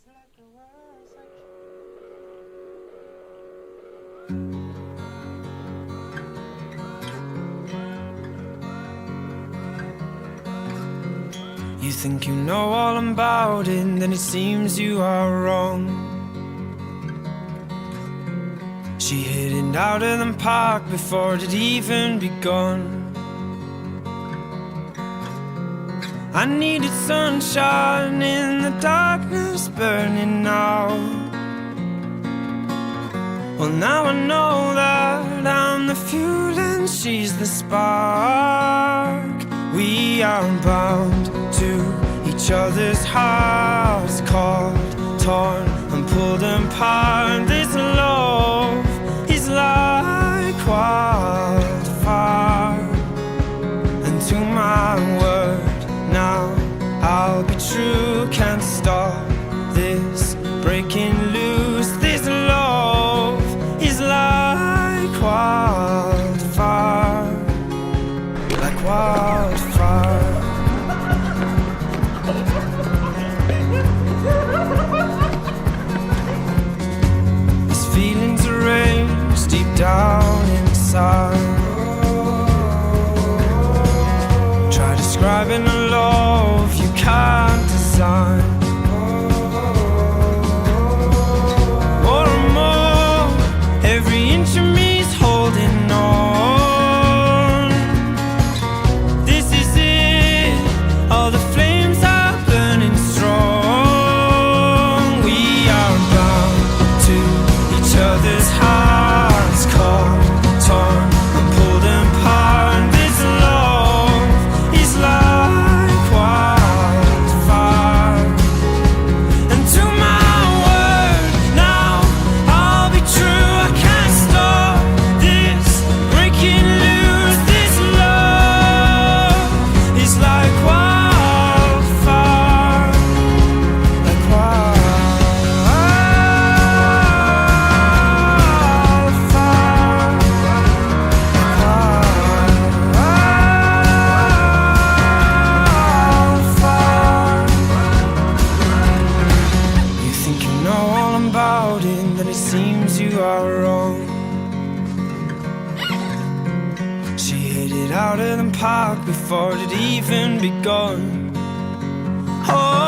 You think you know all about it, then it seems you are wrong. She hid it out of the park before it had even begun. I needed sunshine in the darkness burning out. Well, now I know that I'm the fuel and she's the spark. We are bound to each other's hearts, caught, torn and pulled apart. This love is like wildfire, and to my word now I'll be true. Can't stop this breaking loose. This love is like wildfire, like wildfire. These feelings are raised deep down inside. Try describing a love you can't design. More and more, every inch of me's holding on. This is it, all the flames are burning strong. We are bound to each other's hearts, caught, torn and pulled apart. This love is like wildfire, and to my word now I'll be true. I can't stop this breaking loose. This love is like wildfire, like wildfire. You think you know all about it, then it seems you are wrong. She hid it out of the park before it had even begun. Oh,